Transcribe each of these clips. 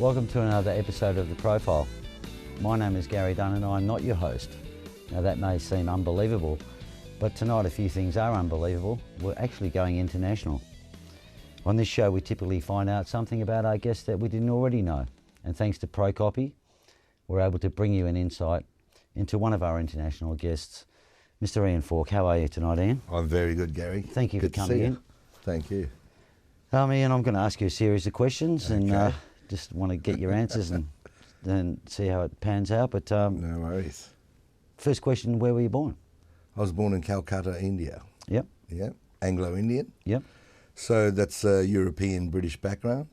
Welcome to another episode of The Profile. My name is Gary Dunn and I'm not your host. Now that may seem unbelievable, but tonight a few things are unbelievable. We're actually going international. On this show we typically find out something about our guests that we didn't already know. And thanks to ProCopy, we're able to bring you an insight into one of our international guests, Mr. Ian Falk. How are you tonight, Ian? I'm very good, Gary. Thank you for coming in. Thank you. Ian, I'm going to ask you a series of questions and just want to get your answers and then see how it pans out. But No worries. First question, where were you born? I was born in Calcutta, India. Yep. Yeah, Anglo-Indian. Yep. So that's a European-British background.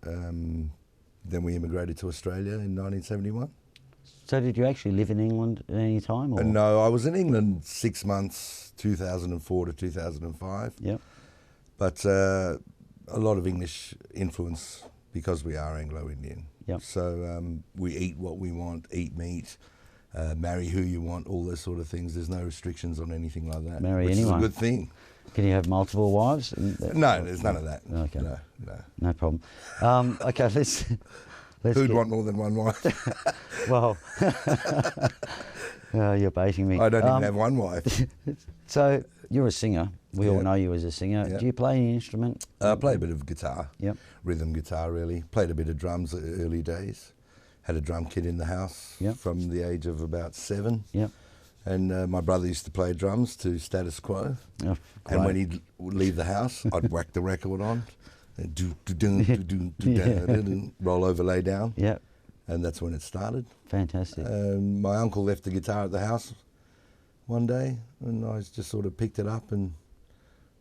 Then we immigrated to Australia in 1971. So did you actually live in England at any time? Or? No, I was in England 6 months, 2004 to 2005. Yep. But a lot of English influence because we are Anglo-Indian. Yep. So we eat what we want, eat meat, marry who you want, all those sort of things. There's no restrictions on anything like that. Marry which anyone. is a good thing. Can you have multiple wives? No, there's none of that. Okay. No. No problem. Okay, let's Who'd want more than one wife? Well, you're baiting me. I don't even have one wife. So you're a singer. We all know you as a singer. Yep. Do you play any instrument? I play a bit of guitar. Yep. Rhythm guitar, really. Played a bit of drums early days. Had a drum kit in the house from the age of about 7. Yep. And my brother used to play drums to Status Quo. Oh, and when he'd leave the house, I'd whack the record on. And roll over, lay down. Yep. And that's when it started. Fantastic. My uncle left the guitar at the house one day, and I just sort of picked it up and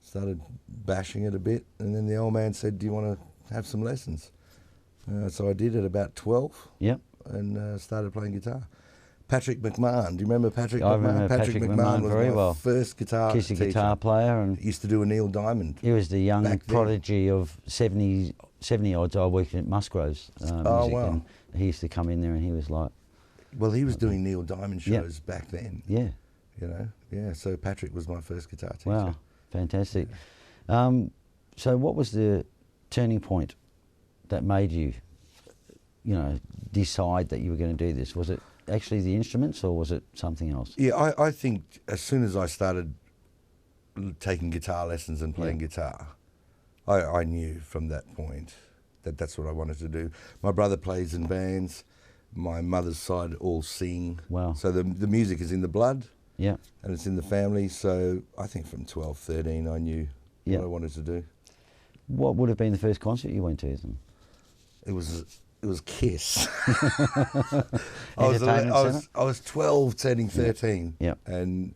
started bashing it a bit. And then the old man said, "Do you want to have some lessons?" So I did at about 12. Yep. And started playing guitar. Patrick McMahon, do you remember Patrick McMahon? I remember Patrick McMahon was very my well. first guitar Acoustic teacher. guitar player, and He used to do a Neil Diamond. he was the young back then. prodigy of 70 odds. I worked at Musgrove's music, wow. and he used to come in there, and he was like, Well, he was doing Neil Diamond shows back then. yeah, You know, yeah. So Patrick was my first guitar teacher. wow, fantastic. So what was the turning point that made you, decide that you were going to do this? Was it actually the instruments, or was it something else? Yeah, I think as soon as I started taking guitar lessons and playing guitar, I knew from that point that that's what I wanted to do. My brother plays in bands. My mother's side all sing. Wow. So the music is in the blood. Yeah. And it's in the family. So I think from 12, 13, I knew what I wanted to do. What would have been the first concert you went to then? It was Kiss. I Entertainment was 12, turning 13. Yeah. And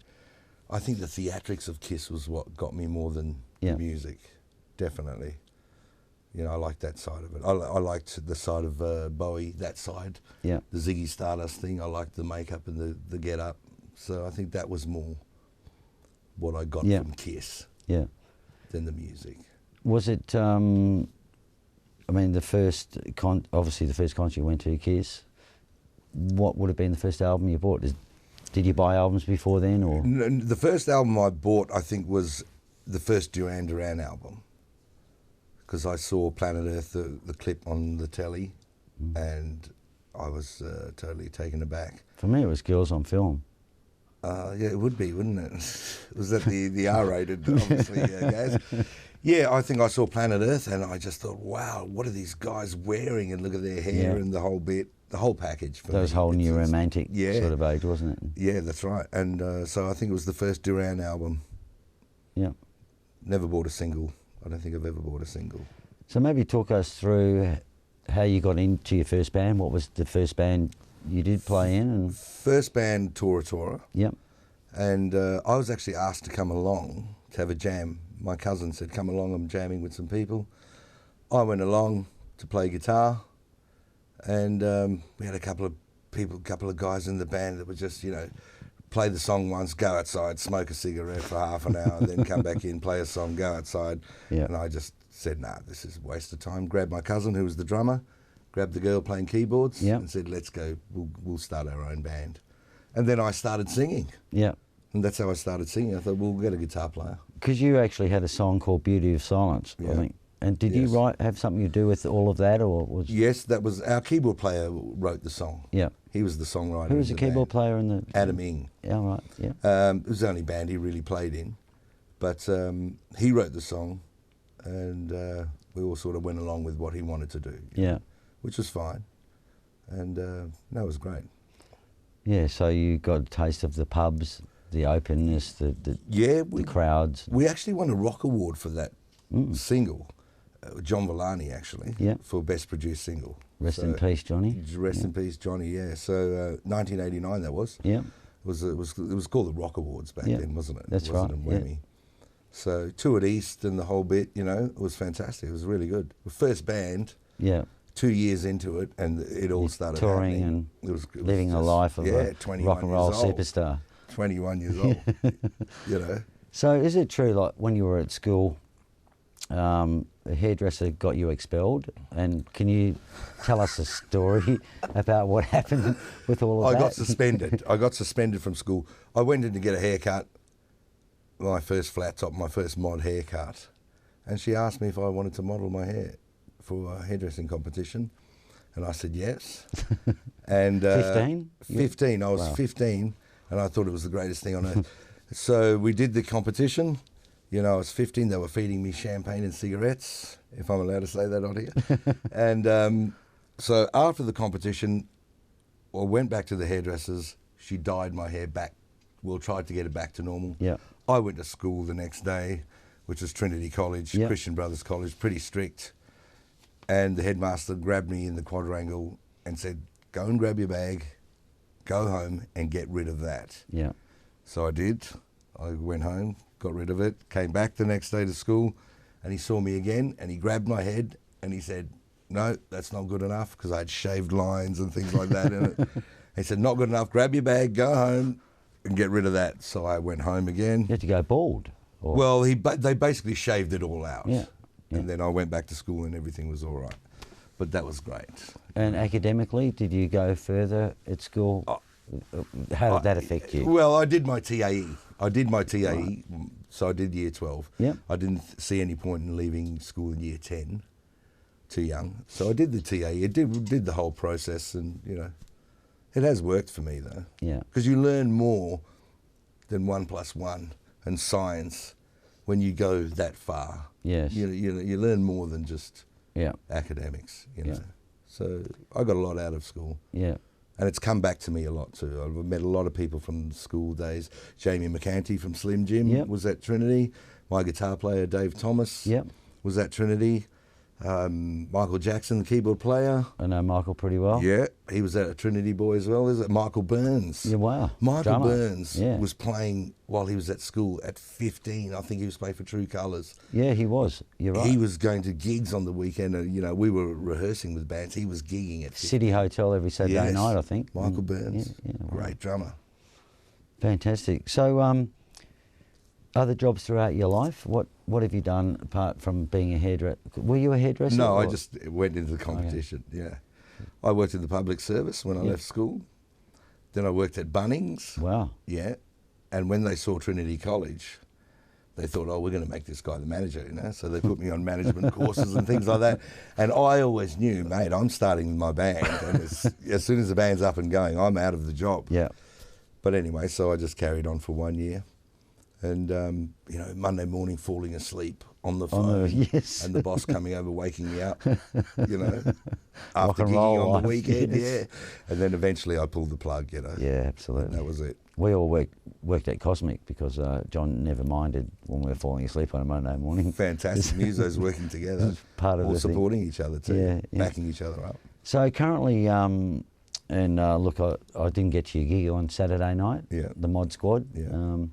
I think the theatrics of Kiss was what got me more than the music, definitely. I liked that side of it. I liked the side of Bowie, that side. Yeah. The Ziggy Stardust thing. I liked the makeup and the get up. So I think that was more what I got from Kiss than the music. Was it, the first, obviously the first concert you went to, Kiss, what would have been the first album you bought? Did you buy albums before then, or? No, the first album I bought, I think, was the first Duran Duran album. Because I saw Planet Earth, the clip on the telly, and I was totally taken aback. For me, it was Girls on Film. Yeah, it would be, wouldn't it? Was that the R-rated, obviously, guys? Yeah, I think I saw Planet Earth, and I just thought, wow, what are these guys wearing? And look at their hair and the whole bit, the whole package. For that was whole new romantic sort of age, wasn't it? Yeah, that's right. And so I think it was the first Duran album. Yeah. Never bought a single. I don't think I've ever bought a single. So maybe talk us through how you got into your first band. What was the first band you did play in? And first band, Tora Tora. Yep. And I was actually asked to come along to have a jam. My cousin said, "Come along, I'm jamming with some people." I went along to play guitar, and we had a couple of guys in the band that were just, play the song once, go outside, smoke a cigarette for half an hour, then come back in, play a song, go outside. And I just said, nah, this is a waste of time. Grabbed my cousin, who was the drummer, grabbed the girl playing keyboards, and said, let's go, we'll start our own band. And then I started singing. Yeah. And that's how I started singing. I thought, we'll get a guitar player. Because you actually had a song called Beauty of Silence, I think. And did you have something to do with all of that, or was? Yes, that was our keyboard player wrote the song. Yeah. He was the songwriter. Who was the keyboard player in the? Adam Ing. Yeah, right. Yeah. It was the only band he really played in, but he wrote the song, and we all sort of went along with what he wanted to do. Yeah. Which was fine, and that was great. Yeah. So you got a taste of the pubs, the openness, the crowds. We actually won a Rock Award for that single. John Villani actually, for Best Produced Single. Rest in peace, Johnny. Rest in peace, Johnny. Yeah. So 1989 that was. Yeah. It was called the Rock Awards back then, wasn't it? That's it wasn't right. Yeah. So toured East and the whole bit, it was fantastic. It was really good. The first band. Yeah. 2 years into it, and it all started touring happening. and it was living a life of a rock and roll superstar. 21 years old, So is it true, like when you were at school, a hairdresser got you expelled? And can you tell us a story about what happened with all of that? I got suspended. I got suspended from school. I went in to get a haircut, my first flat top, my first mod haircut, and she asked me if I wanted to model my hair for a hairdressing competition, and I said yes. And 15? 15. I was 15, and I thought it was the greatest thing on earth. So we did the competition. I was 15. They were feeding me champagne and cigarettes, if I'm allowed to say that on here. And so after the competition, I went back to the hairdressers. She dyed my hair back. We'll try to get it back to normal. Yeah. I went to school the next day, which was Trinity College, Christian Brothers College, pretty strict. And the headmaster grabbed me in the quadrangle and said, "Go and grab your bag, go home and get rid of that." Yeah. So I did. I went home, got rid of it, came back the next day to school, and he saw me again, and he grabbed my head and he said, "No, that's not good enough," because I had shaved lines and things like that in it. He said, "Not good enough, grab your bag, go home and get rid of that." So I went home again. You had to go bald? Or? Well, they basically shaved it all out. Yeah. And then I went back to school and everything was all right. But that was great. And academically, did you go further at school? How did that affect you? Well, I did my TAE. Right. So I did year 12. Yeah. I didn't see any point in leaving school in year 10, too young. So I did the TAE. I did the whole process, and, it has worked for me, though. Yeah. Because you learn more than 1 + 1 and science when you go that far. Yes. You learn more than just academics, So I got a lot out of school. Yeah. And it's come back to me a lot too. I've met a lot of people from school days. Jamie McCanty from Slim Jim was at Trinity. My guitar player, Dave Thomas, was at Trinity. Michael Jackson, the keyboard player. I know Michael pretty well. Yeah, he was at a Trinity boy as well. Is it Michael Burns? Yeah, wow. Michael Drummer. Burns was playing while he was at school at 15. I think he was playing for True Colours. Yeah, he was. You're right. He was going to gigs on the weekend, and we were rehearsing with bands. He was gigging at 15. City Hotel every Saturday night, I think. Michael Burns, wow. great drummer. Fantastic. So, other jobs throughout your life? What have you done apart from being a hairdresser? Were you a hairdresser? No, I just went into the competition. Okay. Yeah, I worked in the public service when I left school. Then I worked at Bunnings. Wow. Yeah, and when they saw Trinity College, they thought, "Oh, we're going to make this guy the manager," So they put me on management courses and things like that. And I always knew, mate, I'm starting my band, and as soon as the band's up and going, I'm out of the job. Yeah. But anyway, so I just carried on for 1 year. And, Monday morning falling asleep on the phone and the boss coming over waking me up, after gigging on the weekend, And then eventually I pulled the plug, Yeah, absolutely. And that was it. We all worked at Cosmic because John never minded when we were falling asleep on a Monday morning. Fantastic. Musos working together, part of all the supporting thing. Each other too, backing each other up. So currently, look, I didn't get to your gig on Saturday night, the Mod Squad. Yeah.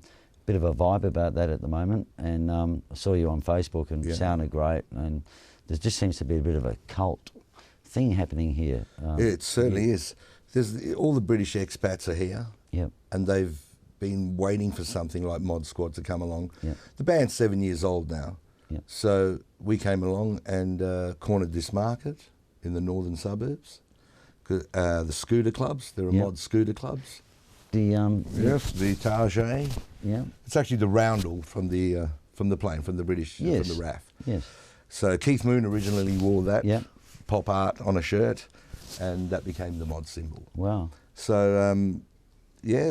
Bit of a vibe about that at the moment, and I saw you on Facebook and sounded great, and there just seems to be a bit of a cult thing happening here. It certainly is. There's all the British expats are here, and they've been waiting for something like Mod Squad to come along. The band's 7 years old now, so we came along and cornered this market in the northern suburbs. The scooter clubs, there are mod scooter clubs. The Target. Yeah. It's actually the roundel from the plane, from the British, from the RAF. Yes. So Keith Moon originally wore that Yep. pop art on a shirt, and that became the mod symbol. Wow. So,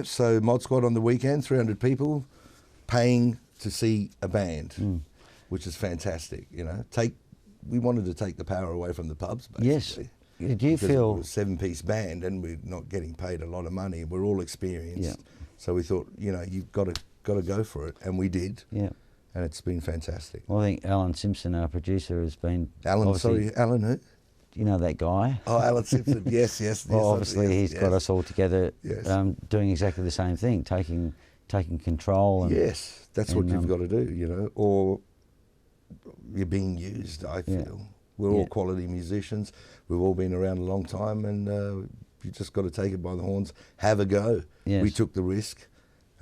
so Mod Squad on the weekend, 300 people paying to see a band, which is fantastic, you know. We wanted to take the power away from the pubs, basically. Yes. Do you because feel... we're a 7-piece band and we're not getting paid a lot of money. We're all experienced. Yeah. So we thought, you know, you've got to go for it, and we did. Yeah. And it's been fantastic. Well, I think Alan Simpson, our producer, has been... Alan obviously- Alan who? You know that guy? Oh, Alan Simpson. Yes. Well, obviously yes, he's got us all together, Yes. doing exactly the same thing, taking control. And, Yes, that's what and, you've got to do, you know, or you're being used, I feel. Yeah. We're Yeah. all quality musicians. We've all been around a long time, and you just got to take it by the horns, have a go. Yes. We took the risk,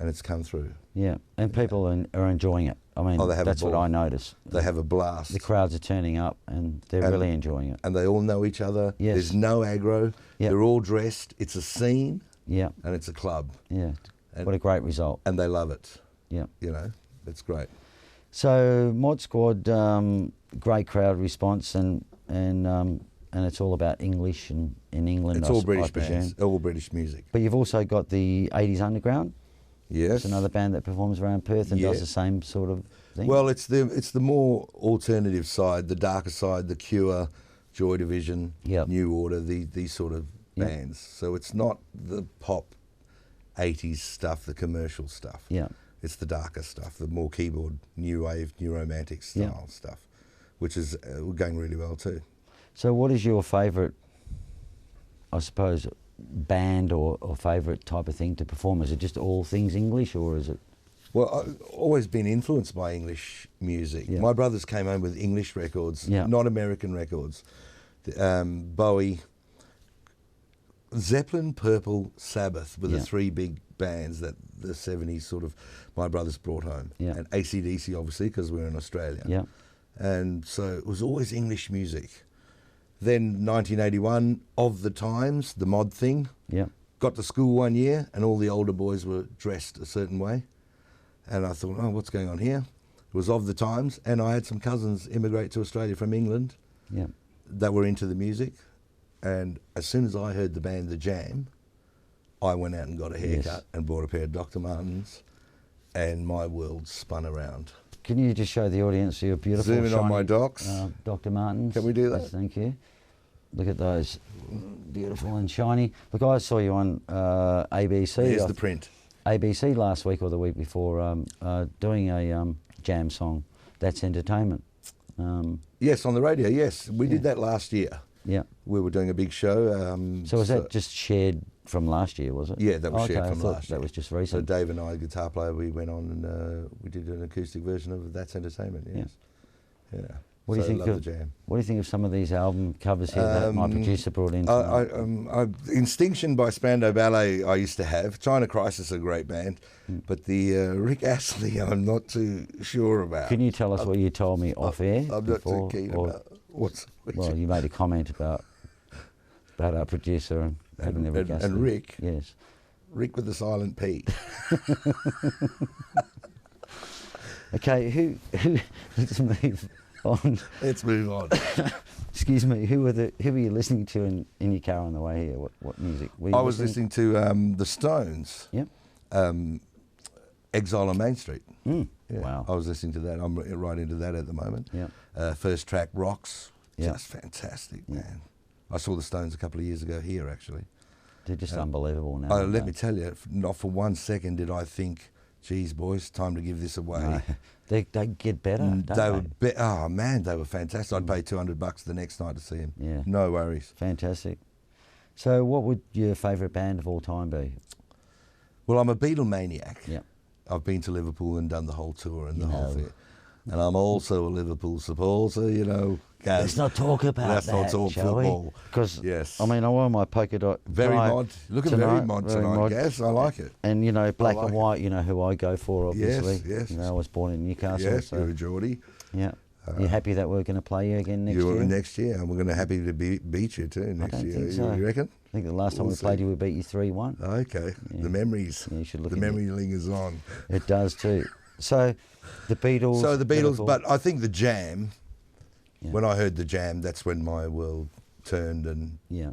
and it's come through. Yeah, and people are enjoying it. I mean, they have that's a what ball. I notice. They have a blast. The crowds are turning up, and they're really enjoying it. And they all know each other. Yes. There's no aggro. Yep. They're all dressed. It's a scene, Yeah, and it's a club. yeah. And- What a great result. And they love it. Yeah. You know, it's great. So Mod Squad, great crowd response, and it's all about English and in England. It's all I British presume. bands, all British music. But you've also got the 80s Underground. Yes. It's another band that performs around Perth and does Yeah. the same sort of thing. Well, it's the more alternative side, the darker side, the Cure, Joy Division, Yep. New Order, these sort of Yep. bands. So it's not the pop 80s stuff, the commercial stuff. Yeah. It's the darker stuff, the more keyboard, new wave, new romantic style stuff, which is going really well too. So what is your favourite, I suppose, band or favourite type of thing to perform? Is it just all things English, or is it... Well, I've always been influenced by English music. Yeah. My brothers came home with English records, Yeah. not American records. Bowie, Zeppelin, Purple, Sabbath were the Yeah. three big bands that the 70s sort of my brothers brought home. Yeah. And AC/DC, obviously, because we're in Australia. Yeah, And so it was always English music. Then 1981, Of the Times, the mod thing. yeah, Got to school one year and all the older boys were dressed a certain way. And I thought, oh, what's going on here? It was Of the Times, and I had some cousins immigrate to Australia from England yeah. that were into the music. And as soon as I heard the band The Jam, I went out and got a haircut Yes. and bought a pair of Dr. Martens, and my world spun around. Can you just show the audience your beautiful Zoom in on shiny, my docs. Dr. Martens? Can we do that? Yes, thank you. Look at those, beautiful and shiny. Look, I saw you on ABC. Here's the print. ABC last week or the week before, doing a jam song. That's entertainment. Yes, on the radio, yes. We did that last year. Yeah. We were doing a big show. So was that just shared from last year, was it? Yeah, that was Okay, shared I from thought last that year. was just So recent. Dave and I, guitar player, we went on and we did an acoustic version of That's Entertainment, yes. Yeah. What do you So think love of the Jam. What do you think of some of these album covers here that my producer brought in? Instinction by Spandau Ballet I used to have. China Crisis, a great band. But the Rick Astley I'm not too sure about. Can you tell us what you told me off air? I'm not before, too keen or- about what's... Well, you made a comment about our producer and having the Rick Astley. and Rick. Yes. Rick with the silent P. Okay, let's move on. Let's move on. Excuse me, who were you listening to in your car on the way here? What music? Were you I was listening to the Stones. Yep. Exile on Main Street. Mm. Yeah, Wow. I was listening to that. I'm right into that at the moment. Yep. First track, Rocks. Yeah. Just fantastic, Yeah. man. I saw the Stones a couple of years ago here, actually. They're just unbelievable now. Oh, aren't let they? me tell you, not for 1 second did I think, geez, boys, time to give this away. No, they get better, don't They they? were oh man, they were fantastic. I'd pay $200 the next night to see them. Yeah. No worries. Fantastic. So what would your favourite band of all time be? Well, I'm a Beatle maniac. Yeah. I've been to Liverpool and done the whole tour and the You whole know. thing. And I'm also a Liverpool supporter, you know. Gaz. Let's not talk about Let's that, not talk shall football. Because, Yes. I mean, I wore my polka dot Very tie mod. Looking very mod tonight, Gaz. I like it. And, you know, black like and it. white, you know, who I go for, obviously. yes. You know, I was born in Newcastle. Yes, so, you're a Geordie. yeah. You happy that we're going to play you again next year? Next year, and we're going to happy to beat you too next don't year. think so. You reckon? I think the last time We'll we played see. you, we beat you 3-1. Okay. Yeah. The memories. Yeah, you should look the at memory lingers on. It does too. So, the Beatles. So the Beatles, Liverpool. but I think the Jam Yeah. When I heard the Jam, that's when my world turned, and Yeah.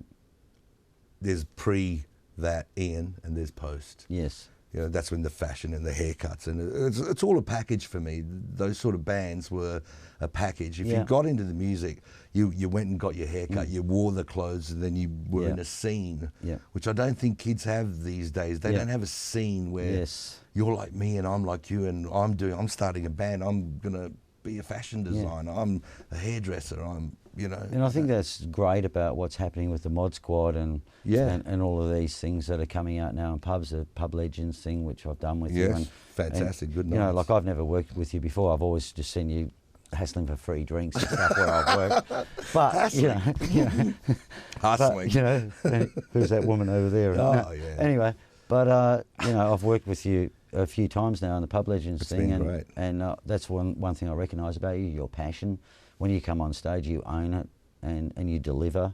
there's pre that Ian and there's post. Yes. You know, that's when the fashion and the haircuts, and it's all a package for me. Those sort of bands were a package. If you got into the music, you went and got your haircut, you wore the clothes, and then you were in a scene, which I don't think kids have these days. They don't have a scene where you're like me and I'm like you, and I'm starting a band. I'm gonna be a fashion designer. I'm a hairdresser. And I think that's great about what's happening with the Mod Squad and all of these things that are coming out now in pubs, the Pub Legends thing, which I've done with you. Yes, fantastic, good night. You know, like I've never worked with you before. I've always just seen you hassling for free drinks and stuff where I've worked. But Hustling. Who's that woman over there? Oh, yeah. Anyway, but I've worked with you a few times now in the Pub Legends thing, been great. and that's one thing I recognise about you: your passion. When you come on stage, you own it and you deliver,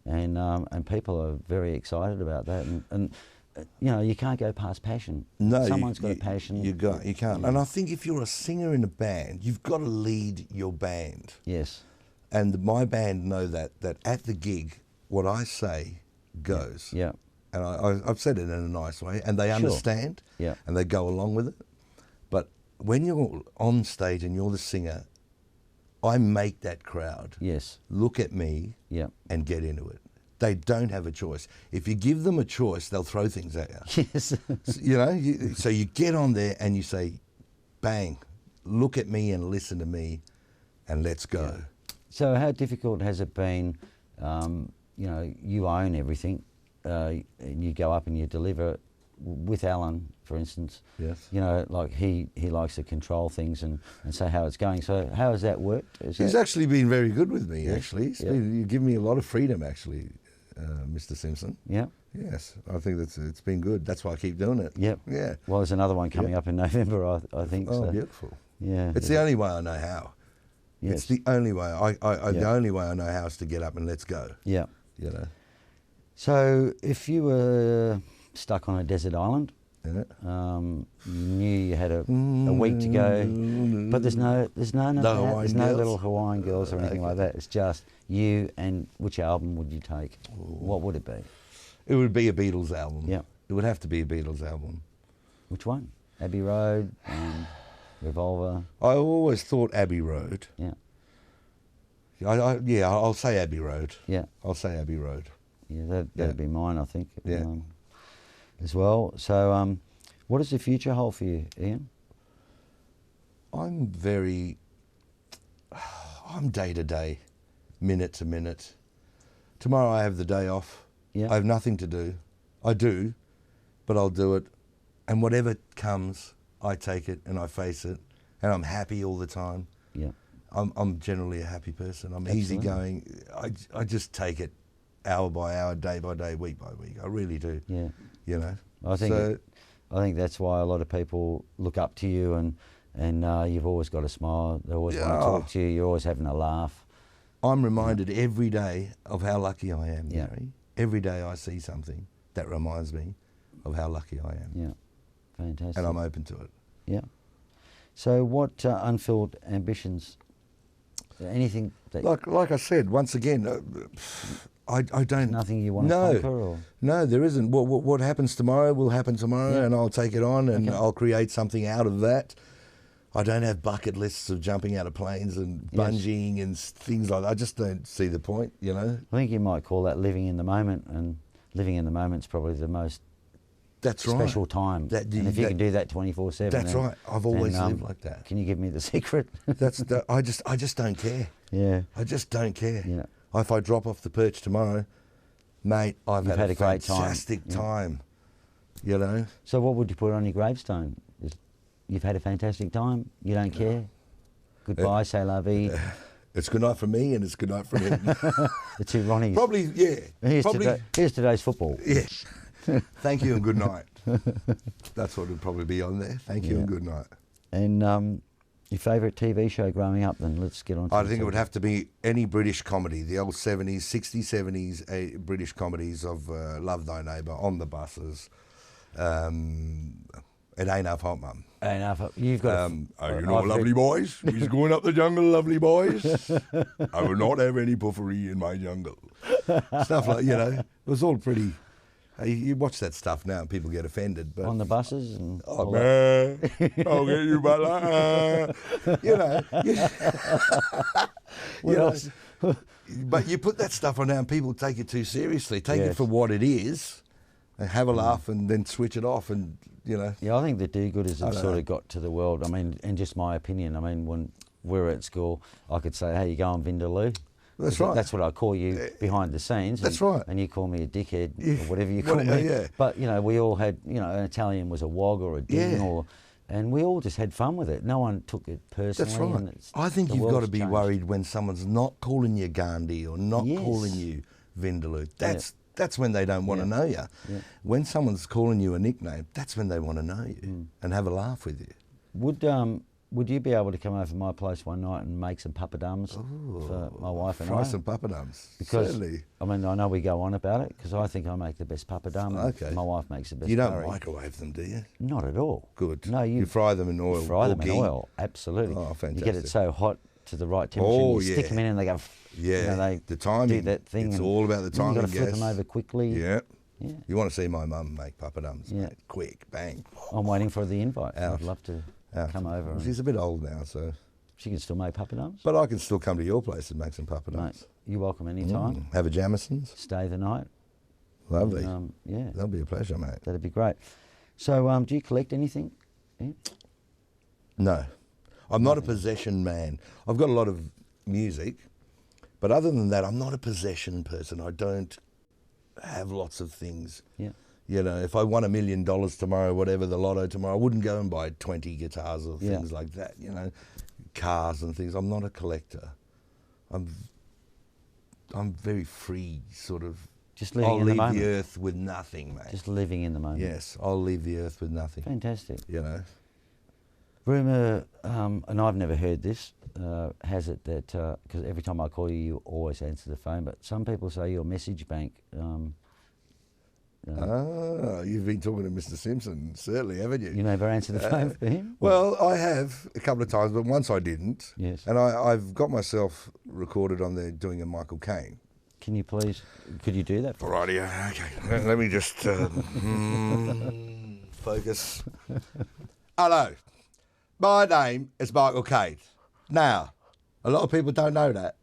and people are very excited about that. And you can't go past passion. No, someone's got a passion. You can't. And I think if you're a singer in a band, you've got to lead your band. Yes. And my band know that at the gig, what I say goes. Yeah. And I've said it in a nice way, and they understand. Yeah. And they go along with it. But when you're on stage and you're the singer, I make that crowd look at me and get into it. They don't have a choice. If you give them a choice, they'll throw things at you. Yes. So you get on there and you say, bang, look at me and listen to me and let's go. Yeah. So how difficult has it been, you own everything, and you go up and you deliver with Alan, for instance. Yes. Like he likes to control things and say how it's going. So how has that worked? He's actually been very good with me, actually. Yeah. You give me a lot of freedom, actually, Mr. Simpson. Yeah. Yes, I think it's been good. That's why I keep doing it. Yep. Yeah. Well, there's another one coming up in November, I think. Oh, so. beautiful. Yeah. It's the only way I know how. Yes. It's the only way. The only way I know how is to get up and let's go. Yeah. So if you were stuck on a desert island, you knew you had a week to go, but there's no little Hawaiian girls or anything like that. It's just you. And which album would you take? What would it be? It would be a Beatles album. Yeah. It would have to be a Beatles album. Which one? Abbey Road, Revolver. I always thought Abbey Road. Yeah. I'll say Abbey Road. Yeah. I'll say Abbey Road. Yeah, that'd be mine, I think. Yeah. As well. So, what does the future hold for you, Ian? I'm day to day, minute to minute. Tomorrow I have the day off. Yeah. I have nothing to do. I do, but I'll do it. And whatever comes, I take it and I face it. And I'm happy all the time. Yeah. I'm generally a happy person. I'm Absolutely. easygoing. I just take it hour by hour, day by day, week by week. I really do. Yeah. I think that's why a lot of people look up to you, and you've always got a smile. They always want to talk to you. You're always having a laugh. I'm reminded every day of how lucky I am, Yeah. Gary. Every day I see something that reminds me of how lucky I am. Yeah. Fantastic. And I'm open to it. Yeah. So what unfilled ambitions? Anything that... Like I said, once again, I don't... Nothing you want to conquer? Or? No, there isn't. What happens tomorrow will happen tomorrow, and I'll take it on and I'll create something out of that. I don't have bucket lists of jumping out of planes and bungeeing and things like that. I just don't see the point, I think you might call that living in the moment, and living in the moment's probably the most special time. And if you can do that 24/7, that's right. I've always lived like that. Can you give me the secret? I just don't care. Yeah. I just don't care. Yeah. If I drop off the perch tomorrow, mate, I've had a great fantastic time. So what would you put on your gravestone? You've had a fantastic time. You don't care. Goodbye, c'est la vie. It's good night for me and it's good night for him. The two Ronnies. Probably, yeah. Here's today's football. Yes. Thank you and good night. That's what would probably be on there. Thank you and good night. And your favourite TV show growing up, then let's get on to I think it would have to be any British comedy, the old 70s, 60s, 70s British comedies of Love Thy Neighbour, On the Buses, It ain't our fault, Mum. Enough. You've got. You know, lovely boys, he's going up the jungle, lovely boys. I will not have any puffery in my jungle. Stuff like, you know, it was all pretty. You watch that stuff now and people get offended. But on the buses and. Oh, man, I'll get you, butler. You know. You know. But you put that stuff on now and people take it too seriously. Take it for what it is and have a laugh and then switch it off and, you know. Yeah, I think the do-gooders have sort of got to the world. I mean, and just my opinion, I mean, when we were at school, I could say, hey, you going Vindaloo? That's right. That's what I call you behind the scenes. That's right. And you call me a dickhead or whatever you call me. Yeah. But, you know, we all had, you know, an Italian was a wog or a ding and we all just had fun with it. No one took it personally. That's right. And I think you've got to be changed. worried when someone's not calling you Gandhi or not calling you Vindaloo. That's when they don't want to know you. Yeah. When someone's calling you a nickname, that's when they want to know you and have a laugh with you. Would you be able to come over to my place one night and make some papadums for my wife and I? Fry some papadums. Because, certainly. I mean, I know we go on about it because I think I make the best papadum. Okay. My wife makes the best You don't curry. microwave them, do you? Not at all. Good. No, you fry them in oil. Fry them ghee. in oil, absolutely. Oh, fantastic. You get it so hot to the right temperature. Oh, and you stick them in and they go. Yeah. You know, they the timing. do that thing. It's all about the timing. You've got to flip them over quickly. Yeah. Yeah. You want to see my mum make papadums? Yeah. Mate. Quick, bang. I'm waiting for the invite. Out. I'd love to come over. Well, she's a bit old now, so. She can still make papadums. But I can still come to your place and make some papadums. Mate, you're welcome anytime. Have a Jamison's. Stay the night. Lovely. And, yeah. That'll be a pleasure, mate. That'd be great. So, do you collect anything? Yeah? No. I'm not a possession man. I've got a lot of music, but other than that, I'm not a possession person. I don't have lots of things. Yeah. You know, if I won $1 million tomorrow, whatever the lotto tomorrow, I wouldn't go and buy 20 guitars or things like that, you know, cars and things. I'm not a collector. I'm very free, sort of. Just living in the moment. I'll leave the earth with nothing, mate. Just living in the moment. Yes, I'll leave the earth with nothing. Fantastic. You know. Rumour, and I've never heard this, has it that, because every time I call you, you always answer the phone, but some people say your message bank. You've been talking to Mr. Simpson, certainly, haven't you? You never answered the phone for him? Well, I have a couple of times, but once I didn't. Yes. And I've got myself recorded on there doing a Michael Caine. Can you please, could you do that for us? Rightio, okay. Let me just focus. Hello, my name is Michael Caine. Now, a lot of people don't know that.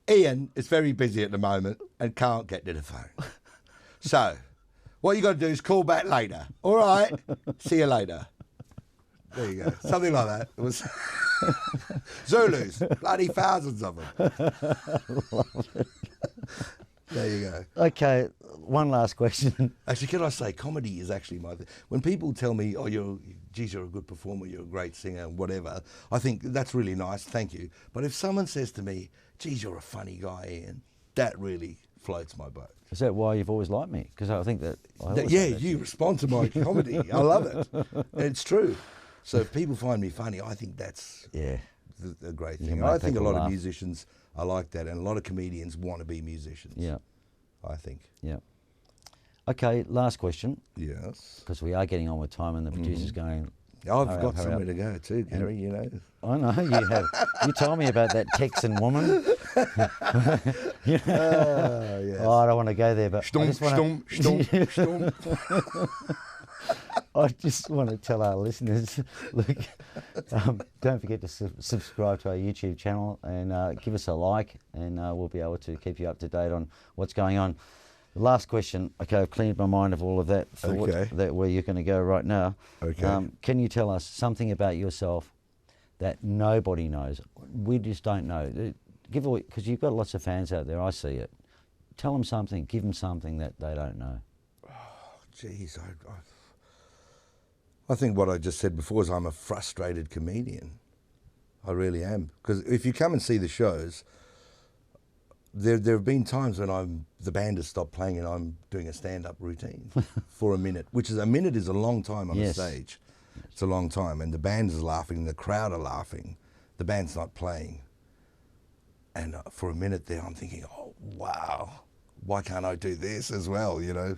Ian is very busy at the moment and can't get to the phone. So, what you got to do is call back later. All right? See you later. There you go. Something like that. It was Zulus. Bloody thousands of them. Love it. There you go. Okay, one last question. Actually, can I say, comedy is actually my thing. When people tell me, oh, you're a good performer, you're a great singer, whatever, I think that's really nice, thank you. But if someone says to me, geez, you're a funny guy, Ian, that really floats my boat. Is that why you've always liked me? Because I think that... You respond to my comedy. I love it. And it's true. So if people find me funny, I think that's a great thing. I think a lot of musicians are like that, and a lot of comedians want to be musicians. Yeah. I think. Yeah. Okay, last question. Yes. Because we are getting on with time and the producer's going... I've got somewhere to go too, Gary, you know. I know, you have. You told me about that Texan woman. Yes. Oh, I don't want to go there, but I just want to tell our listeners, look, don't forget to subscribe to our YouTube channel and give us a like, and we'll be able to keep you up to date on what's going on. The last question, okay, I've cleared my mind of all of that, for where you're going to go right now. Okay. Can you tell us something about yourself that nobody knows? We just don't know. Give away, because you've got lots of fans out there, I see it. Tell them something, give them something that they don't know. Oh, geez, I think what I just said before is I'm a frustrated comedian. I really am. Because if you come and see the shows, there have been times when the band has stopped playing and I'm doing a stand-up routine for a minute, which is a minute is a long time on a stage. It's a long time, and the band is laughing, the crowd are laughing, the band's not playing. And for a minute there, I'm thinking, oh, wow, why can't I do this as well, you know?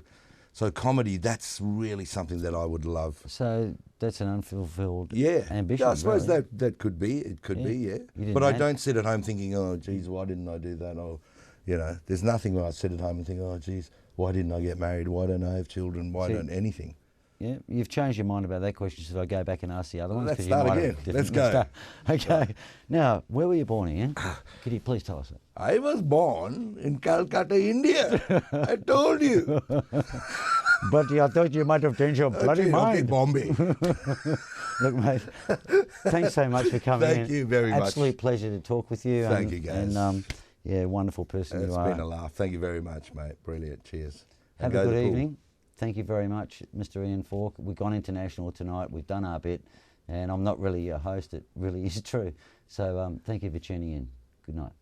So comedy, that's really something that I would love. So that's an unfulfilled Yeah, ambition. yeah, I suppose really. that could be. It could be, yeah. You didn't But I man- don't sit at home thinking, oh, geez, why didn't I do that? Or, you know, there's nothing where I sit at home and think, oh, geez, why didn't I get married? Why don't I have children? Why don't anything? Yeah, you've changed your mind about that question. Should I go back and ask the other ones? Let's 'Cause you start might again. have different- Let's go. Okay. Now, where were you born, Ian? Could you please tell us it? I was born in Calcutta, India. I told you. But I thought you might have changed your bloody Okay, mind. Bombay. Look, mate, thanks so much for coming in. Thank you very much. Absolute pleasure to talk with you. Thank you, guys. And yeah, wonderful person It's you are. been a laugh. Thank you very much, mate. Brilliant. Cheers. Have And a go to good the pool. evening. Thank you very much, Mr. Ian Falk. We've gone international tonight. We've done our bit. And I'm not really a host. It really is true. So thank you for tuning in. Good night.